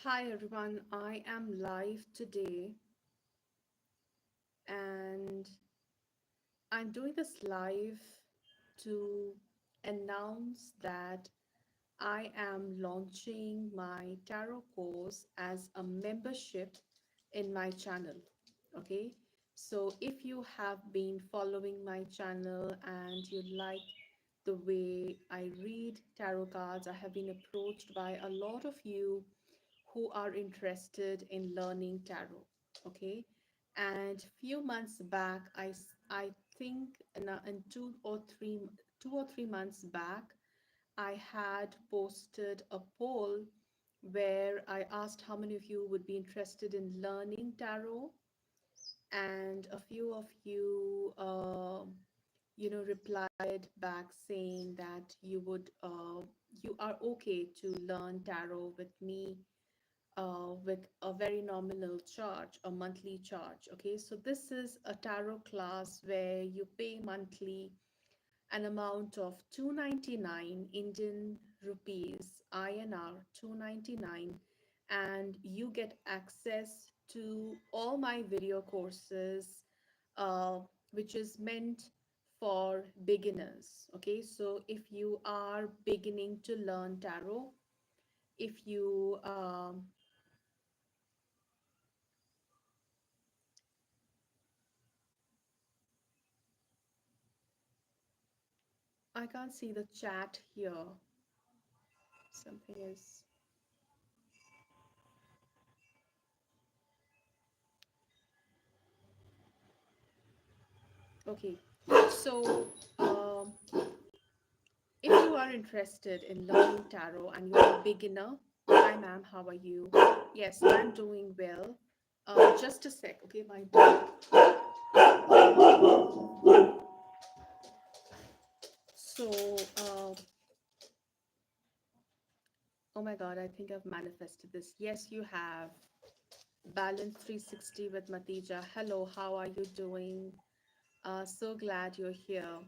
Hi everyone, I am live today and I'm doing this live to announce that I am launching my tarot course as a membership in my channel. Okay, so if you have been following my channel and you like the way I read tarot cards, I have been approached by a lot of you who are interested in learning tarot. Okay, and few months back, I think in 2 or 3 months back, I had posted a poll where I asked how many of you would be interested in learning tarot, and a few of you, replied back saying that you are okay to learn tarot with me with a very nominal charge, a monthly charge. Okay, so this is a tarot class where you pay monthly an amount of 299 Indian rupees, INR 299, and you get access to all my video courses, uh, which is meant for beginners. Okay, so if you are beginning to learn tarot, if you I can't see the chat here. Something is okay. So, if you are interested in learning tarot and you're a beginner, hi ma'am, how are you? Yes, I'm doing well. Just a sec, okay, my dog. So, oh my God, I think I've manifested this. Yes, you have. Balance 360 with Matija. Hello, how are you doing? So glad you're here.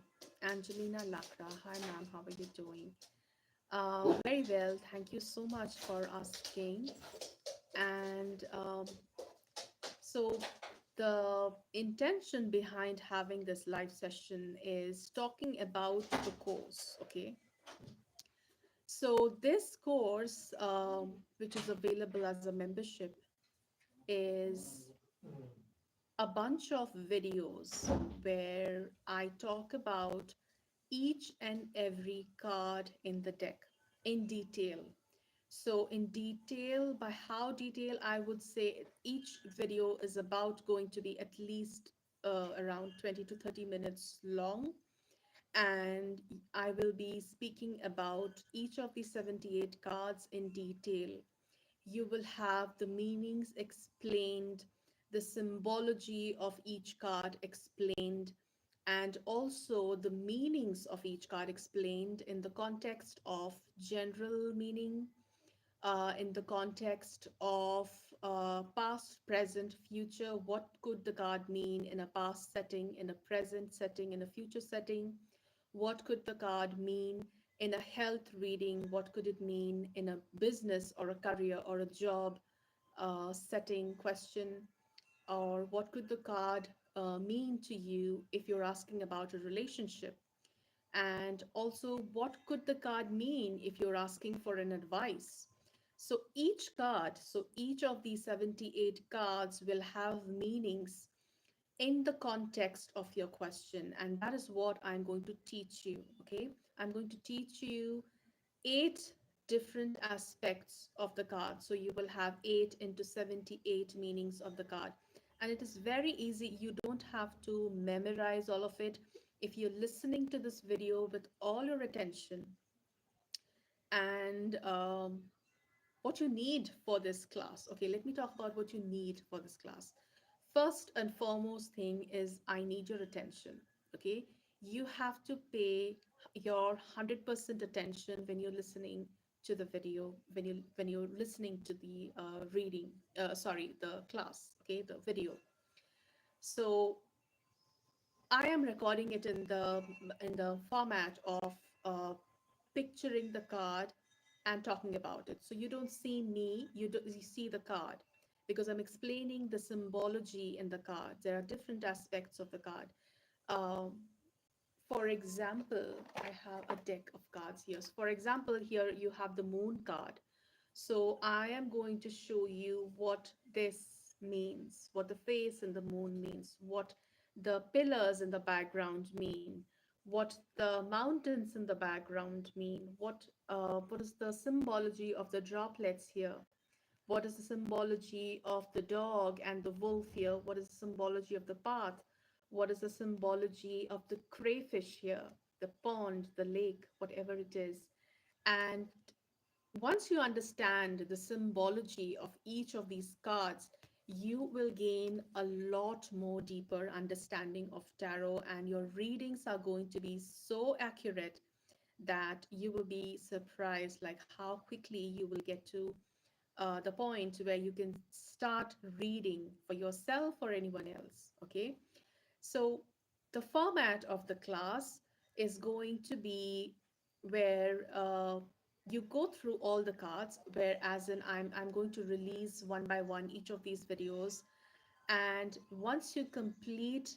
Angelina Lakra. Hi, ma'am. How are you doing? Very well. Thank you so much for asking. And so, the intention behind having this live session is talking about the course. Okay. So, this course, which is available as a membership, is a bunch of videos where I talk about each and every card in the deck in detail. So, in detail, by how detail, I would say each video is about going to be at least around 20 to 30 minutes long. And I will be speaking about each of the 78 cards in detail. You will have the meanings explained, the symbology of each card explained, and also the meanings of each card explained in the context of general meaning, in the context of past, present, future. What could the card mean in a past setting, in a present setting, in a future setting? What could the card mean in a health reading? What could it mean in a business or a career or a job setting question? Or what could the card mean to you if you're asking about a relationship? And also, what could the card mean if you're asking for an advice? So each of these 78 cards will have meanings in the context of your question. And that is what I'm going to teach you. Okay. I'm going to teach you eight different aspects of the card. So you will have 8 into 78 meanings of the card. And it is very easy. You don't have to memorize all of it. If you're listening to this video with all your attention and what you need for this class. Okay, let me talk about what you need for this class. First and foremost thing is I need your attention. Okay, you have to pay your 100% attention when you're listening to the video, when you're listening to the reading, sorry, the class. Okay, the video. So I am recording it in the format of uh, picturing the card and talking about it. So you don't see me, you see the card because I'm explaining the symbology in the card. There are different aspects of the card. Um, for example, I have a deck of cards here. So for example, here you have the moon card. So I am going to show you what this means, what the face in the moon means, what the pillars in the background mean, what the mountains in the background mean, what is the symbology of the droplets here, what is the symbology of the dog and the wolf here, what is the symbology of the path, what is the symbology of the crayfish here, the pond, the lake, whatever it is. And once you understand the symbology of each of these cards, you will gain a lot more deeper understanding of tarot, and your readings are going to be so accurate that you will be surprised like how quickly you will get to the point where you can start reading for yourself or anyone else. Okay, so the format of the class is going to be where you go through all the cards, where as in I'm going to release one by one each of these videos. And once you complete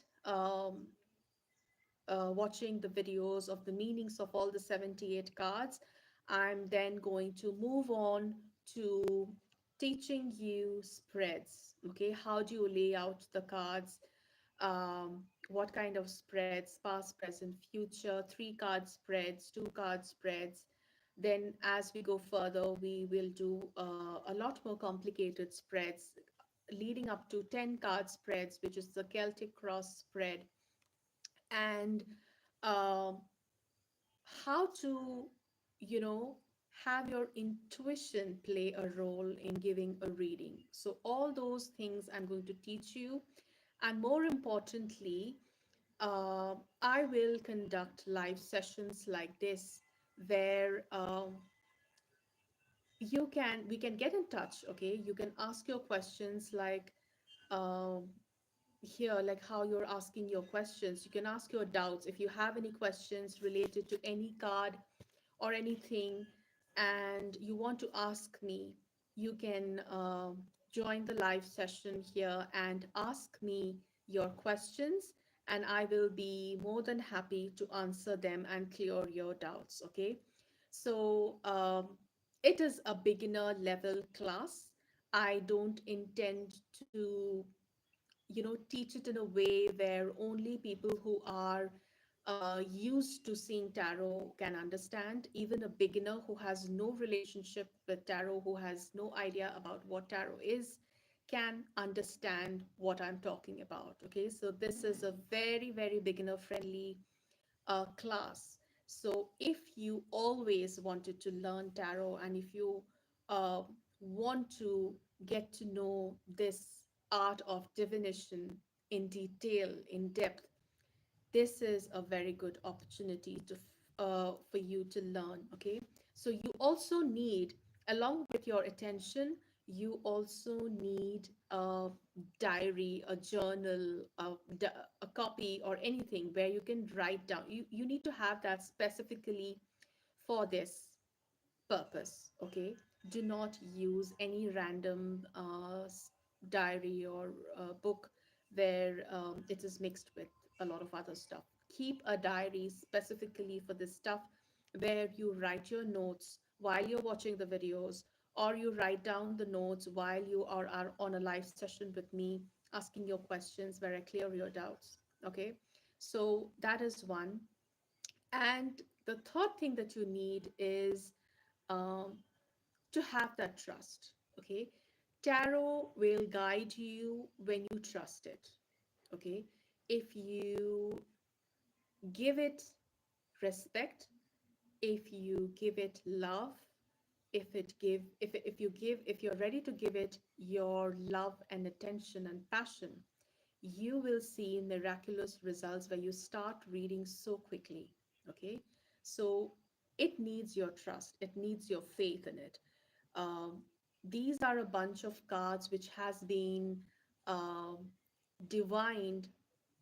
watching the videos of the meanings of all the 78 cards, I'm then going to move on to teaching you spreads. Okay, how do you lay out the cards? What kind of spreads, past, present, future, 3 card spreads, 2 card spreads. Then, as we go further, we will do a lot more complicated spreads leading up to 10 card spreads, which is the Celtic cross spread. And um how to, you know, have your intuition play a role in giving a reading. So, all those things I'm going to teach you. And more importantly, I will conduct live sessions like this where we can get in touch. Okay, you can ask your questions like um, here, like how you're asking your questions. You can ask your doubts if you have any questions related to any card or anything, and you want to ask me. You can join the live session here and ask me your questions, and I will be more than happy to answer them and clear your doubts. Okay, so it is a beginner level class. I don't intend to, teach it in a way where only people who are used to seeing tarot can understand. Even a beginner who has no relationship with tarot, who has no idea about what tarot is, can understand what I'm talking about. Okay, so this is a very, very beginner friendly class. So if you always wanted to learn tarot, and if you uh, want to get to know this art of divination in detail, in depth, this is a very good opportunity for you to learn. Okay, so you also need, along with your attention, you also need a diary, a journal, a copy or anything where you can write down. You need to have that specifically for this purpose. Okay, do not use any random diary or book where it is mixed with a lot of other stuff. Keep a diary specifically for this stuff, where you write your notes while you're watching the videos, or you write down the notes while you are on a live session with me, asking your questions where I clear your doubts. Okay, so that is one. And the third thing that you need is um, to have that trust. Okay, tarot will guide you when you trust it. Okay, if you give it respect, if you give it love, if you're ready to give it your love and attention and passion, you will see miraculous results where you start reading so quickly. Okay, so it needs your trust, it needs your faith in it. um, these are a bunch of cards which has been um, divined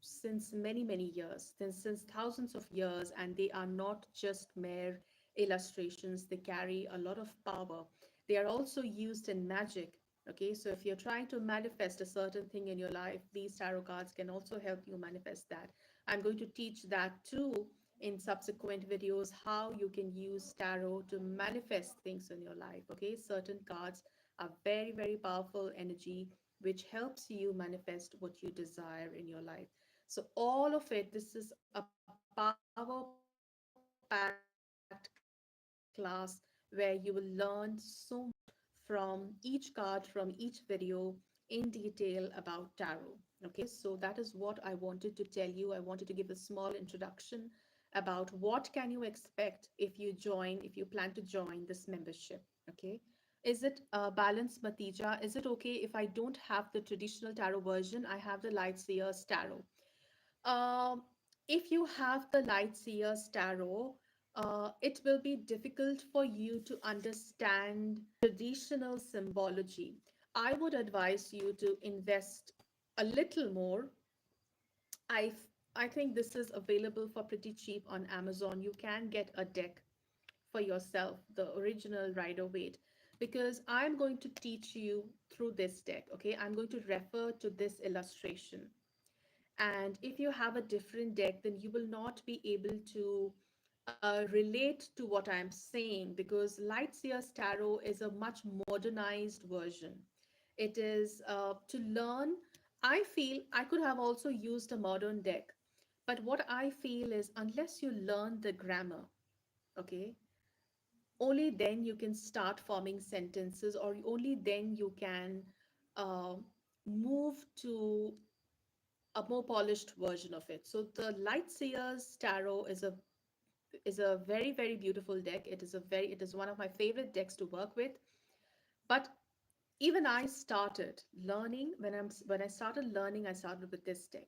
since many years, since thousands of years, and they are not just mere illustrations. They carry a lot of power. They are also used in magic. Okay, so if you're trying to manifest a certain thing in your life, these tarot cards can also help you manifest that. I'm going to teach that too in subsequent videos, how you can use tarot to manifest things in your life. Okay, certain cards are very, very powerful energy which helps you manifest what you desire in your life. So, all of it, this is a power packed class where you will learn so much from each card, from each video in detail about tarot. Okay, so that is what I wanted to tell you. I wanted to give a small introduction about what can you expect if you join, if you plan to join this membership. Okay, is it Balance Matija? Is it okay if I don't have the traditional tarot version? I have the Light Seers tarot. Um, if you have the Light Seers tarot, it will be difficult for you to understand traditional symbology. I would advise you to invest a little more. I I think this is available for pretty cheap on Amazon. You can get a deck for yourself, the original Rider Waite, because I'm going to teach you through this deck. Okay, I'm going to refer to this illustration. And if you have a different deck, then you will not be able to relate to what I'm saying, because Lightseer's Tarot is a much modernized version. It is to learn. I feel I could have also used a modern deck, but what I feel is unless you learn the grammar, okay, only then you can start forming sentences, or only then you can uh, move to a more polished version of it. So the Light Seers Tarot is a very, very beautiful deck. It is one of my favorite decks to work with. But even I started learning when I started learning, I started with this deck.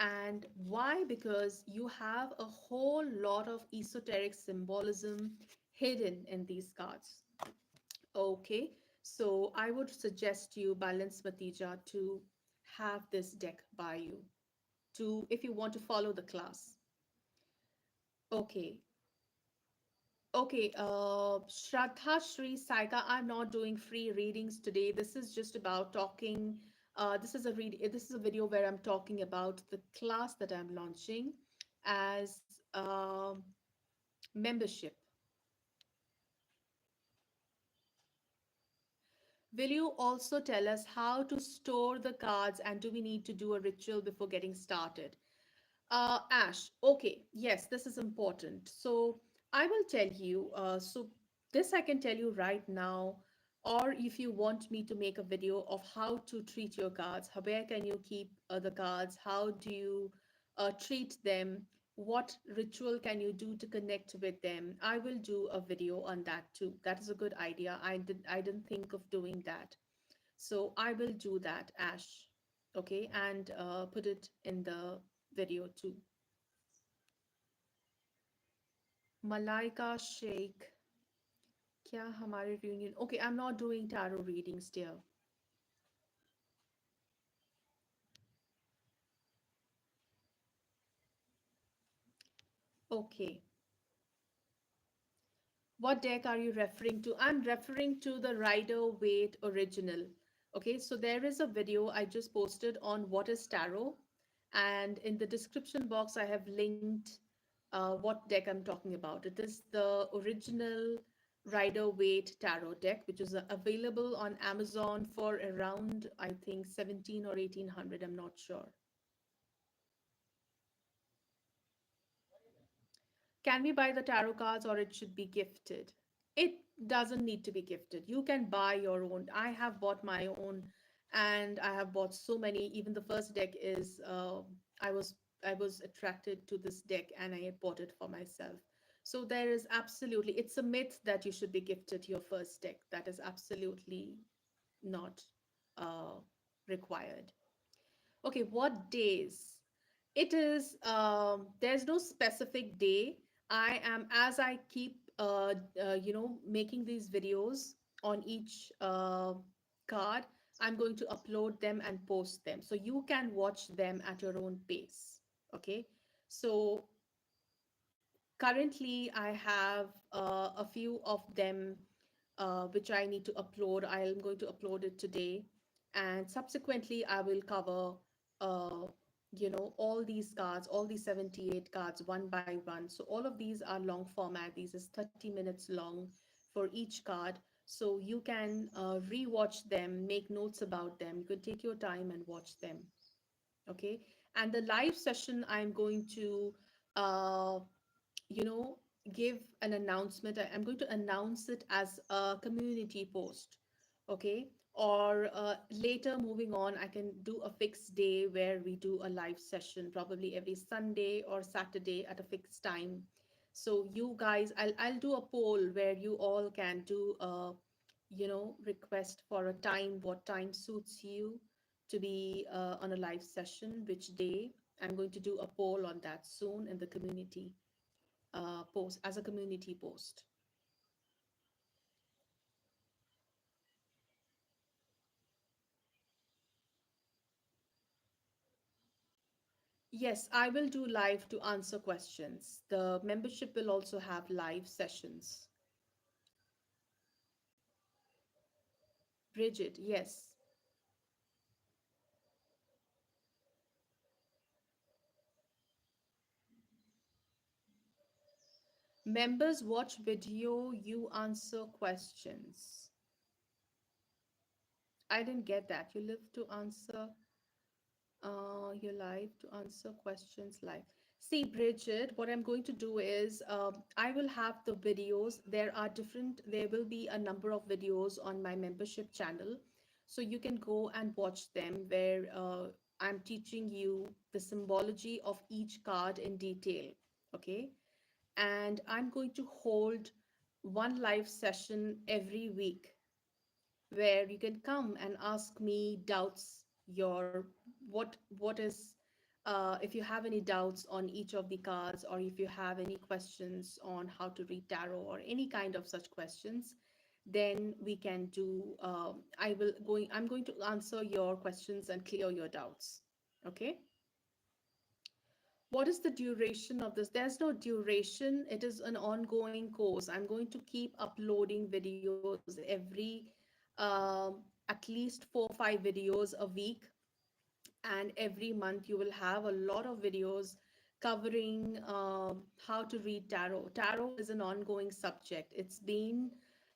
And why? Because you have a whole lot of esoteric symbolism hidden in these cards. Okay, so I would suggest you, Balance Matija, to have this deck by you, to if you want to follow the class. Okay. Okay, Shraddha Shri Saika, I'm not doing free readings today. This is just about talking. This is a video where I'm talking about the class that I'm launching as membership. Will you also tell us how to store the cards, and do we need to do a ritual before getting started? Ash, okay, yes, this is important. So I will tell you. This I can tell you right now, or if you want me to make a video of how to treat your cards, where can you keep the cards? How do you treat them? What ritual can you do to connect with them? I will do a video on that too. That is a good idea. I didn't think of doing that. So I will do that, Ash. Okay, and put it in the video too. Malaika Sheikh, क्या हमारे reunion? Okay, I'm not doing tarot readings, dear. Okay, what deck are you referring to? I'm referring to the Rider Waite original. Okay, so there is a video I just posted on what is tarot, and in the description box I have linked what deck I'm talking about. It is the original Rider Waite tarot deck, which is available on Amazon for around, I think, 17 or 1800. I'm not sure. Can we buy the tarot cards, or it should be gifted? It doesn't need to be gifted. You can buy your own. I have bought my own, and I have bought so many. Even the first deck is I was I was attracted to this deck, and I bought it for myself. So there is absolutely, it's a myth that you should be gifted your first deck. That is absolutely not uh, required. Okay, what days? It is, there's no specific day. I am, as I keep, making these videos on each card, I'm going to upload them and post them. So you can watch them at your own pace. Okay. So Currently, I have a few of them which I need to upload. I'm going to upload it today, and subsequently, I will cover, uh, all these cards, all these 78 cards, one by one. So all of these are long format. These is 30 minutes long for each card. So you can rewatch them, make notes about them. You can take your time and watch them. Okay. And the live session, I'm going to uh, you know give an announcement. I'm going to announce it as a community post. Okay. Or later, moving on, I can do a fixed day where we do a live session, probably every Sunday or Saturday at a fixed time. So you guys, I'll do a poll where you all can do a request for a time, what time suits you to be on a live session, which day. I'm going to do a poll on that soon in the community post, as a community post. Yes, I will do live to answer questions. The membership will also have live sessions. Bridget, yes. Members watch video, you answer questions. I didn't get that. You live to answer your live to answer questions live. See, Bridget, what I'm going to do is I will have the videos. There will be a number of videos on my membership channel. So you can go and watch them where I'm teaching you the symbology of each card in detail. Okay. And I'm going to hold one live session every week where you can come and ask me doubts, your what is if you have any doubts on each of the cards, or if you have any questions on how to read tarot or any kind of such questions, then we can do I'm going to answer your questions and clear your doubts. Okay. What is the duration of this? There's no duration. It is an ongoing course. I'm going to keep uploading videos at least 4 or 5 videos a week. And every month you will have a lot of videos covering how to read tarot. Tarot is an ongoing subject. It's been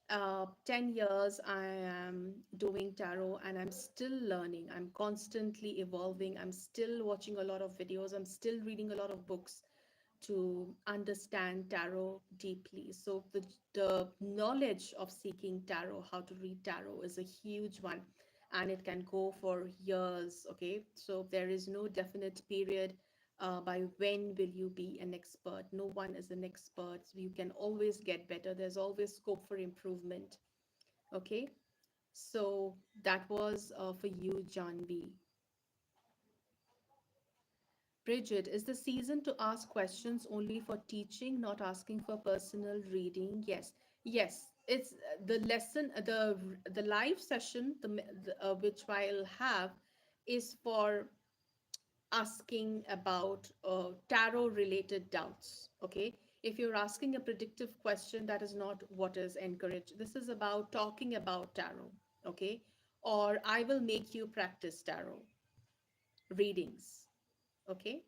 10 years I am doing tarot, and I'm still learning. I'm constantly evolving. I'm still watching a lot of videos. I'm still reading a lot of books to understand tarot deeply. So the knowledge of seeking tarot, how to read tarot, is a huge one, and it can go for years. Okay, so there is no definite period by when will you be an expert. No one is an expert. You can always get better. There's always scope for improvement. Okay, so that was for you, John B. Bridget, is the season to ask questions only for teaching, not asking for personal reading? Yes, yes. It's the lesson, the live session, which I'll have, is for asking about tarot related doubts. Okay, if you're asking a predictive question, that is not what is encouraged. This is about talking about tarot. Okay, or I will make you practice tarot readings. Okay.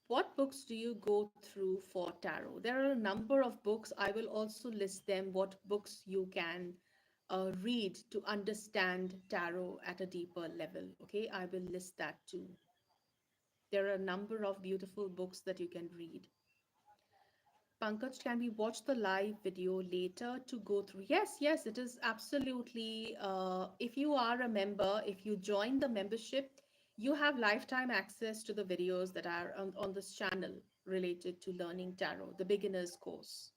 What books do you go through for tarot? There are a number of books. I will also list them, what books you can read to understand tarot at a deeper level. Okay, I will list that too. There are a number of beautiful books that you can read. Pankaj, can we watch the live video later to go through? Yes, yes, it is absolutely. If you are a member, if you join the membership, you have lifetime access to the videos that are on this channel related to learning tarot, the beginner's course.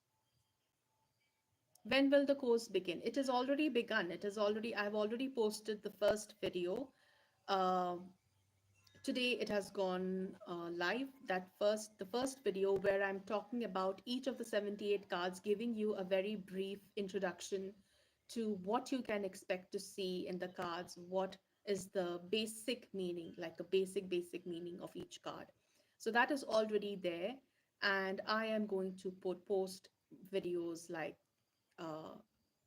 When will the course begin? It has already begun. I've already posted the first video. Um Today it has gone live. The first video where I'm talking about each of the 78 cards, giving you a very brief introduction to what you can expect to see in the cards, what is the basic meaning, like the basic meaning of each card. So that is already there, and I am going to post videos like uh,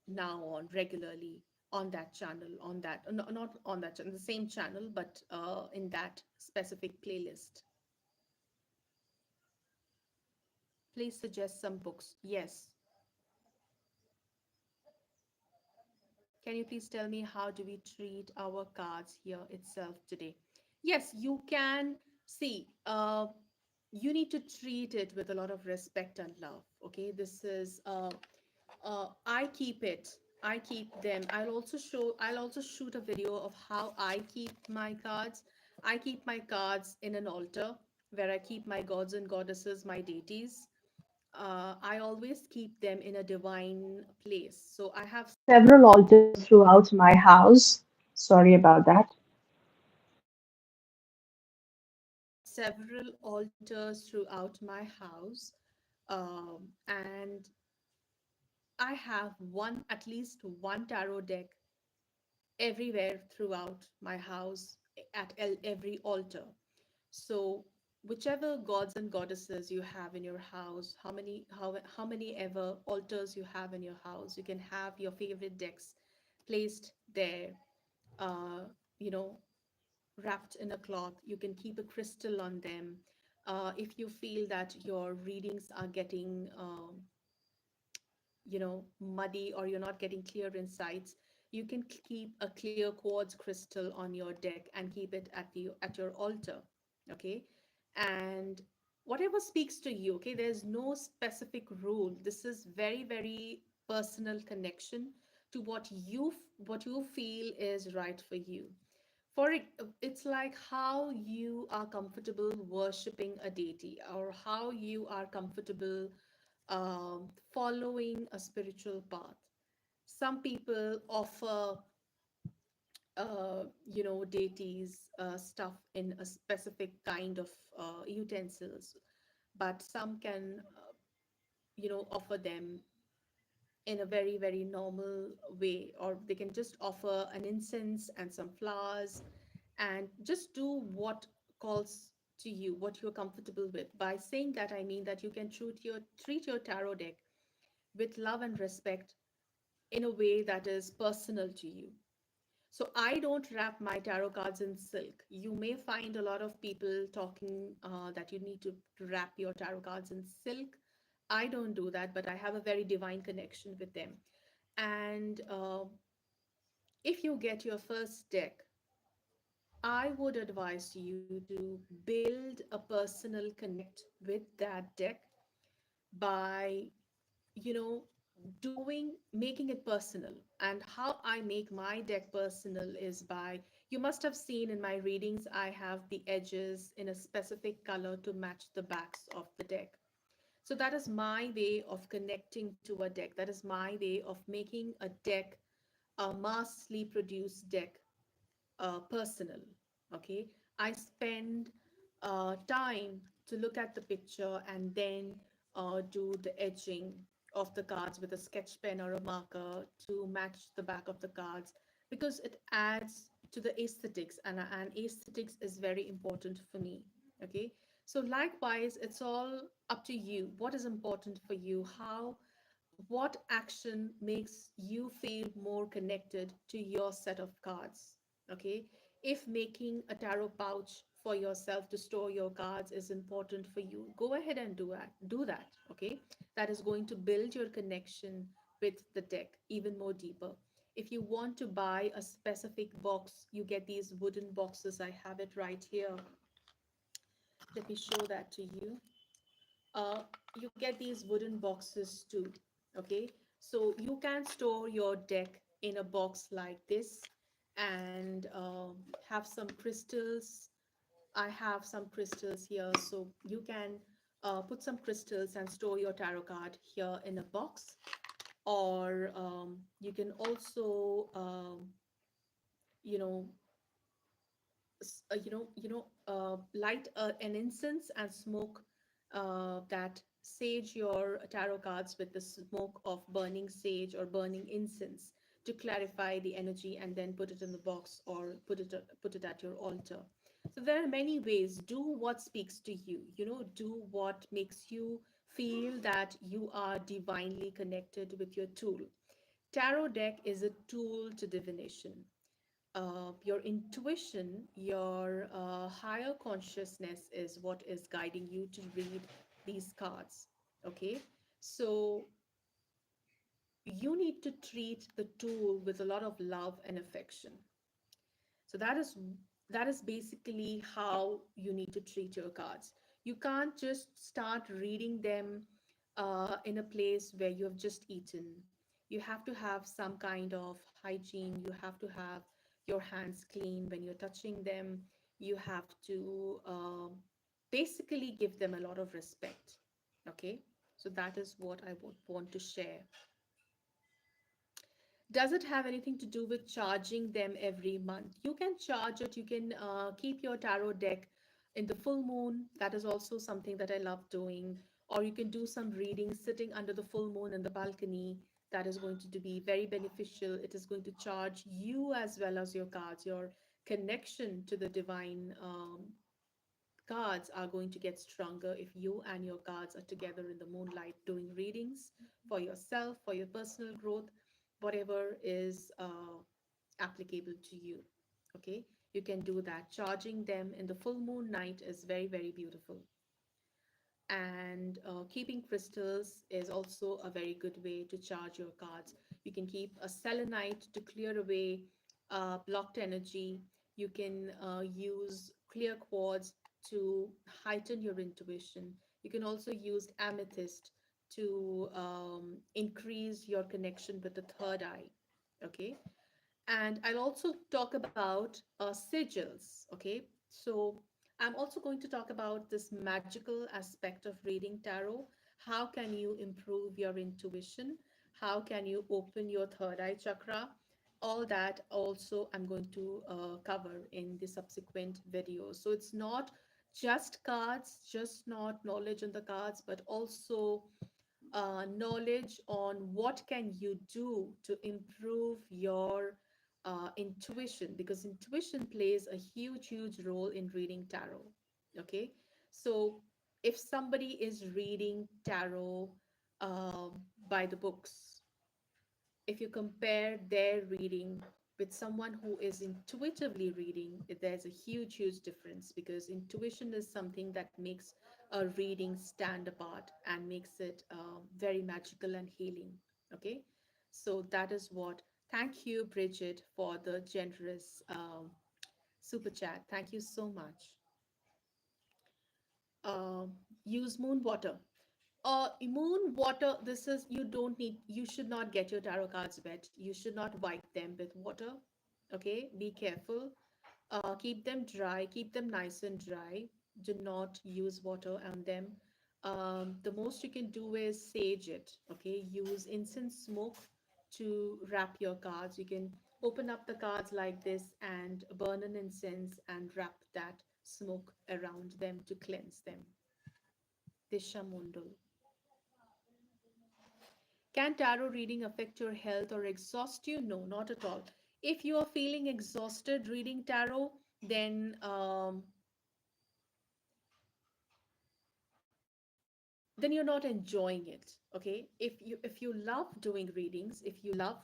now on regularly on that channel, on that no, not on that channel, the same channel, but in that specific playlist. Please suggest some books. Yes. Can you please tell me how do we treat our cards here itself today? Yes, you can see. You need to treat it with a lot of respect and love. Okay, this is. I keep it. I keep them. I'll also show. I'll also shoot a video of how I keep my cards. I keep my cards in an altar where I keep my gods and goddesses, my deities. I always keep them in a divine place. So I have Several altars throughout my house. Sorry about that. several altars throughout my house, and I have one, at least one tarot deck everywhere throughout my house at every altar. So whichever gods and goddesses you have in your house, how many ever altars you have in your house, you can have your favorite decks placed there. Uh, you know, wrapped in a cloth. You can keep a crystal on them. If you feel that your readings are getting, muddy, or you're not getting clear insights, you can keep a clear quartz crystal on your deck and keep it at your altar. Okay, and whatever speaks to you. Okay, there's no specific rule. This is very, very personal connection to what you feel is right for you. For it, it's like how you are comfortable worshiping a deity, or how you are comfortable following a spiritual path. Some people offer deities stuff in a specific kind of utensils, but some can offer them in a very, very normal way, or they can just offer an incense and some flowers and just do what calls to you, what you're comfortable with. By saying that, I mean that you can treat your tarot deck with love and respect in a way that is personal to you. So I don't wrap my tarot cards in silk. You may find a lot of people talking that you need to wrap your tarot cards in silk. I don't do that, but I have a very divine connection with them. And if you get your first deck, I would advise you to build a personal connect with that deck by, you know, making it personal. And how I make my deck personal is by, you must have seen in my readings, I have the edges in a specific color to match the backs of the deck. So that is my way of connecting to a deck. That is my way of making a deck, a massively produced deck, personal. Okay, I spend time to look at the picture and then do the edging of the cards with a sketch pen or a marker to match the back of the cards, because it adds to the aesthetics, and aesthetics is very important for me. Okay, so likewise, it's all up to you. What is important for you? What action makes you feel more connected to your set of cards? Okay, if making a tarot pouch for yourself to store your cards is important for you, go ahead and do that. Okay, that is going to build your connection with the deck even more deeper. If you want to buy a specific box, you get these wooden boxes. I have it right here. Let me show that to you. uh, you get these wooden boxes too. Okay, so you can store your deck in a box like this, and have some crystals. I have some crystals here, so you can put some crystals and store your tarot card here in a box. Or you can also you know light an incense and smoke that sage your tarot cards with the smoke of burning sage or burning incense to clarify the energy, and then put it in the box or put it at your altar. So there are many ways. Do what speaks to you. Do what makes you feel that you are divinely connected with your tool. Tarot deck is a tool to divination. Your intuition, your higher consciousness is what is guiding you to read these cards. Okay, so you need to treat the tool with a lot of love and affection. So that is basically how you need to treat your cards. You can't just start reading them in a place where you have just eaten. You have to have some kind of hygiene. You have to have your hands clean when you're touching them. You have to basically give them a lot of respect. Okay, so that is what I would want to share. Does it have anything to do with charging them every month? You can charge it. You can keep your tarot deck in the full moon. That is also something that I love doing. Or you can do some reading sitting under the full moon in the balcony. That is going to be very beneficial. It is going to charge you as well as your cards. Your connection to the divine cards are going to get stronger if you and your cards are together in the moonlight doing readings for yourself, for your personal growth, whatever is applicable to you. Okay, you can do that. Charging them in the full moon night is very, very beautiful. And keeping crystals is also a very good way to charge your cards. You can keep a selenite to clear away blocked energy. You can use clear quartz to heighten your intuition. You can also use amethyst to increase your connection with the third eye. Okay, and I'll also talk about sigils. Okay, so I'm also going to talk about this magical aspect of reading tarot. How can you improve your intuition? How can you open your third eye chakra? All that also I'm going to cover in the subsequent videos. So it's not just cards, just not knowledge on the cards, but also knowledge on what can you do to improve your intuition, because intuition plays a huge, huge role in reading tarot. Okay, so if somebody is reading tarot by the books, if you compare their reading with someone who is intuitively reading, there's a huge, huge difference, because intuition is something that makes a reading stand apart and makes it very magical and healing. Okay, so that is what. Thank you, Bridget, for the generous super chat. Thank you so much. Um, Use moon water. Moon water, this is, you should not get your tarot cards wet. You should not wipe them with water. Okay, be careful. Keep them dry, keep them nice and dry. Do not use water on them. The most you can do is sage it. Okay, use incense smoke to wrap your cards. You can open up the cards like this and burn an incense and wrap that smoke around them to cleanse them. Dishamundal. Can tarot reading affect your health or exhaust you? No, not at all. If you are feeling exhausted reading tarot, then then you're not enjoying it. Okay, if you love doing readings, if you love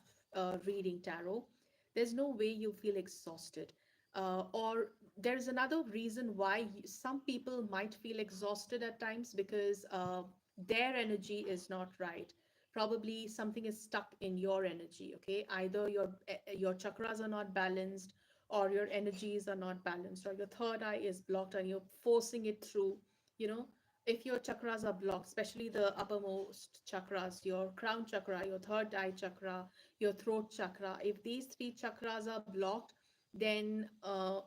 reading tarot, there's no way you feel exhausted. Or there's another reason why some people might feel exhausted at times, because their energy is not right. Probably something is stuck in your energy. Okay, either your chakras are not balanced, or your energies are not balanced, or your third eye is blocked and you're forcing it through. you know if your chakras are blocked, especially the uppermost chakras, your crown chakra, your third eye chakra, your throat chakra, if these three chakras are blocked, then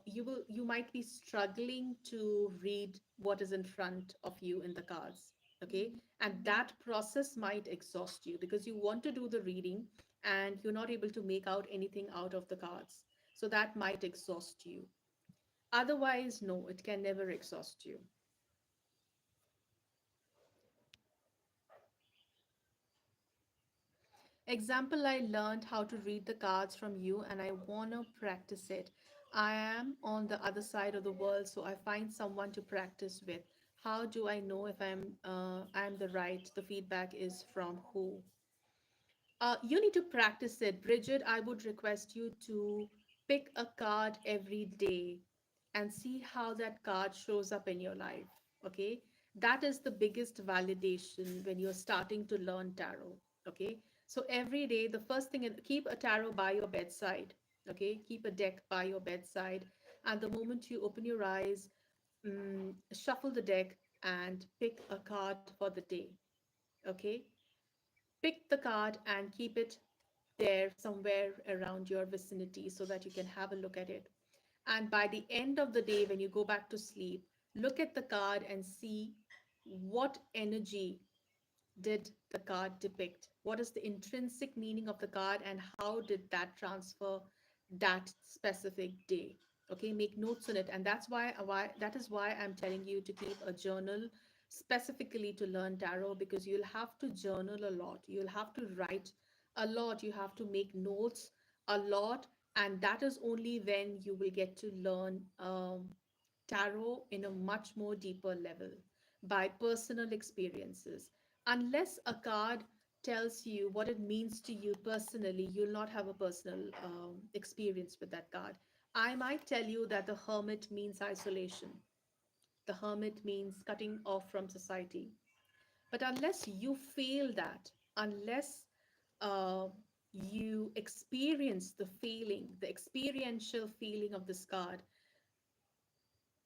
you might be struggling to read what is in front of you in the cards. Okay, and that process might exhaust you, because you want to do the reading and you're not able to make out anything out of the cards. So that might exhaust you. Otherwise, no, it can never exhaust you. Example, I learned how to read the cards from you and I want to practice it. I am on the other side of the world, so I find someone to practice with. How do I know if I'm the right? The feedback is from who? You need to practice it. Bridget, I would request you to pick a card every day and see how that card shows up in your life. Okay. That is the biggest validation when you're starting to learn tarot. Okay. So every day, the first thing, keep a tarot by your bedside. Okay. Keep a deck by your bedside. And the moment you open your eyes, shuffle the deck and pick a card for the day. Okay. Pick the card and keep it there somewhere around your vicinity so that you can have a look at it. And by the end of the day, when you go back to sleep, look at the card and see what energy did the card depict? What is the intrinsic meaning of the card and how did that transfer that specific day? Okay, make notes on it. And that's why that is why I'm telling you to keep a journal specifically to learn tarot, because you'll have to journal a lot. You'll have to write a lot. You have to make notes a lot. And that is only when you will get to learn tarot in a much more deeper level by personal experiences. Unless a card tells you what it means to you personally, you'll not have a personal experience with that card. I might tell you that the hermit means isolation, the hermit means cutting off from society. But unless you feel that, unless uh, you experience the feeling, the experiential feeling of this card,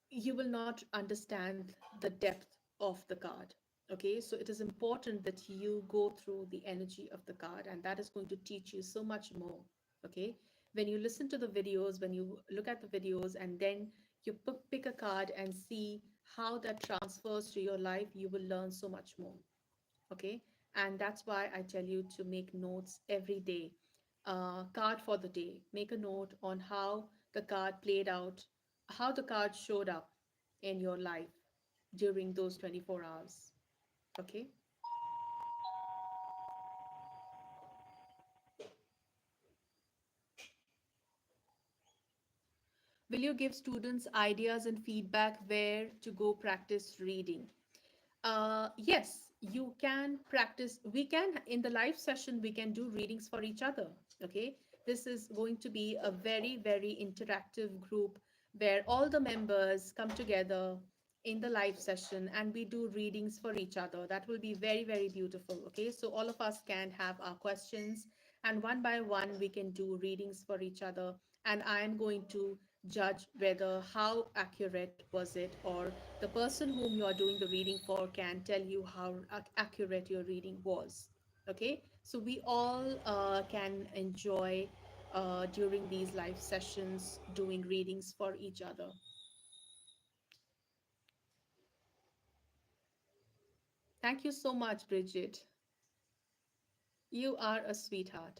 you will not understand the depth of the card. Okay, so it is important that you go through the energy of the card, and that is going to teach you so much more. Okay, when you listen to the videos, when you look at the videos, and then you pick a card and see how that transfers to your life, you will learn so much more. Okay, and that's why I tell you to make notes every day. Card for the day, make a note on how the card played out, how the card showed up in your life during those 24 hours. Okay, will you give students ideas and feedback where to go practice reading? Yes, you can practice. We can, in the live session, we can do readings for each other. Okay. This is going to be a very, very interactive group where all the members come together in the live session and we do readings for each other. That will be very, very beautiful. Okay. So all of us can have our questions and one by one we can do readings for each other. And I am going to judge whether how accurate was it, or the person whom you are doing the reading for can tell you how accurate your reading was. Okay, so we all can enjoy during these live sessions doing readings for each other. Thank you so much, Bridget. You are a sweetheart.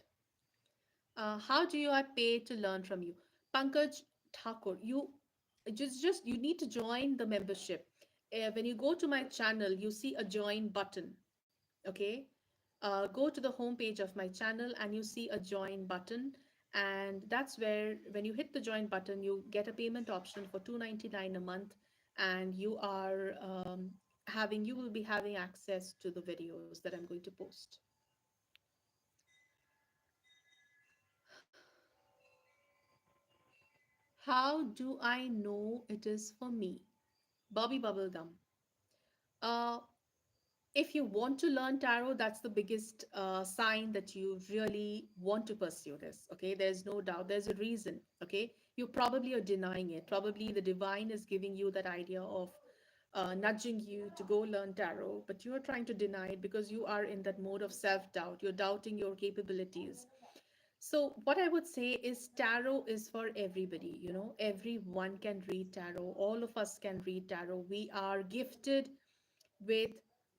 How do you I pay to learn from you? Pankaj Thakur, you just you need to join the membership. When you go to my channel, you see a join button. Okay, go to the home page of my channel and you see a join button, and that's where when you hit the join button you get a payment option for 299 a month, and you are having you will be having access to the videos that I'm going to post. How do I know it is for me? Bobby Bubblegum. Uh, if you want to learn tarot, that's the biggest sign that you really want to pursue this. Okay, there's no doubt, there's a reason. Okay, you probably are denying it. Probably the divine is giving you that idea of nudging you to go learn tarot, but you're trying to deny it because you are in that mode of self doubt. You're doubting your capabilities. So, what I would say is tarot is for everybody. You know, everyone can read tarot. All of us can read tarot. We are gifted with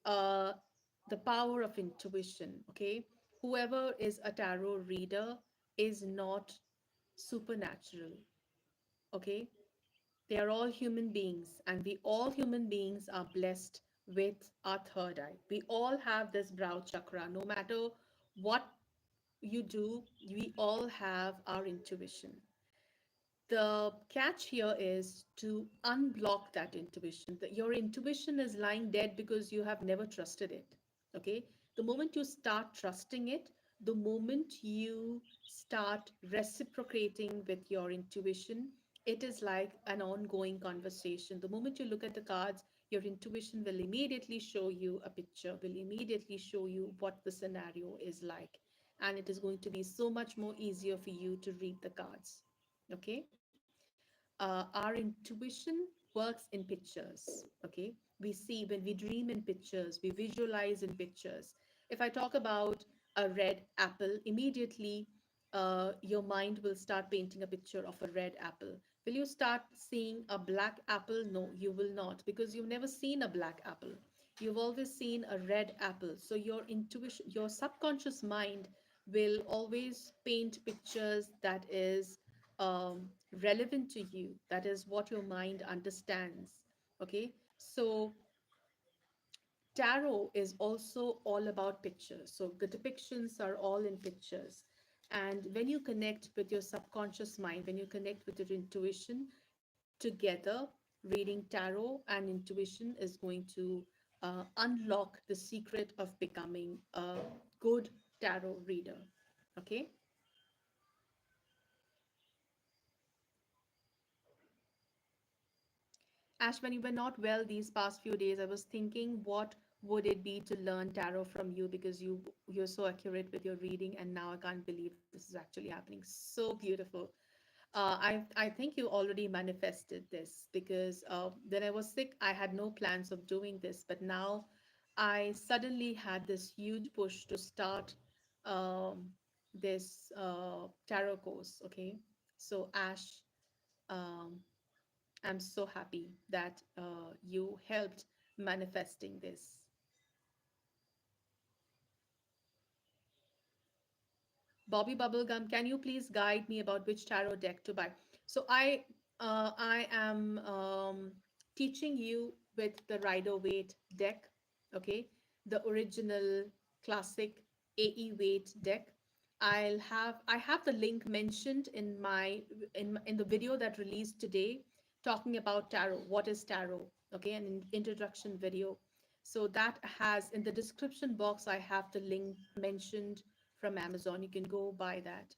uh, the power of intuition. Okay, whoever is a tarot reader is not supernatural. Okay, they are all human beings, and we all human beings are blessed with our third eye. We all have this brow chakra. No matter what you do, we all have our intuition. The catch here is to unblock that intuition. That your intuition is lying dead because you have never trusted it. Okay. The moment you start trusting it, the moment you start reciprocating with your intuition, it is like an ongoing conversation. The moment you look at the cards, your intuition will immediately show you a picture, will immediately show you what the scenario is like. And it is going to be so much more easier for you to read the cards. Okay. Our intuition works in pictures. Okay, we see when we dream in pictures, we visualize in pictures. If I talk about a red apple, immediately your mind will start painting a picture of a red apple. Will you start seeing a black apple? No, you will not, because you've never seen a black apple. You've always seen a red apple. So your intuition, your subconscious mind will always paint pictures that is relevant to you. That is what your mind understands. Okay, so tarot is also all about pictures. So the depictions are all in pictures. And when you connect with your subconscious mind, when you connect with your intuition together, reading tarot and intuition is going to unlock the secret of becoming a good tarot reader. Okay. Ash, when you were not well these past few days, I was thinking, what would it be to learn tarot from you, because you're so accurate with your reading, and now I can't believe this is actually happening. So beautiful. I think you already manifested this, because when I was sick, I had no plans of doing this, but now I suddenly had this huge push to start this tarot course. Okay, so Ash. Um, I'm so happy that you helped manifesting this. Bobby Bubblegum, can you please guide me about which tarot deck to buy? So I am teaching you with the Rider Waite deck, okay, the original classic AE Waite deck. I have the link mentioned in my in the video that released today, talking about tarot. What is tarot? Okay, an introduction video. So that has in the description box, I have the link mentioned from Amazon. You can go buy that.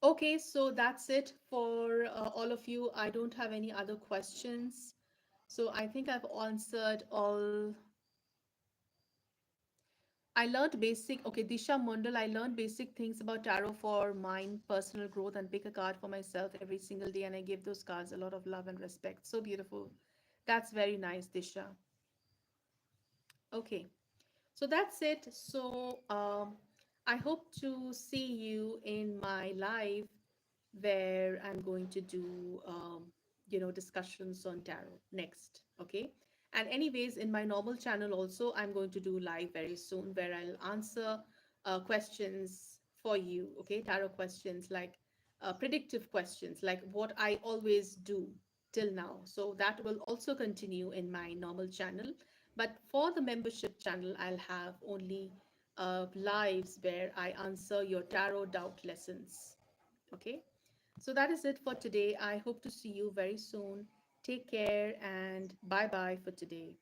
Okay, so that's it for all of you. I don't have any other questions. So I think I've answered all. I learned basic, okay, Disha Mundal, I learned basic things about tarot for my personal growth, and pick a card for myself every single day. And I give those cards a lot of love and respect. So beautiful. That's very nice, Disha. Okay. So that's it. So I hope to see you in my live, where I'm going to do, discussions on tarot next. Okay. And anyways, in my normal channel also, I'm going to do live very soon, where I'll answer questions for you. Okay. Tarot questions, like predictive questions, like what I always do till now. So that will also continue in my normal channel. But for the membership channel, I'll have only lives where I answer your tarot doubt lessons. Okay. So that is it for today. I hope to see you very soon. Take care and bye bye for today.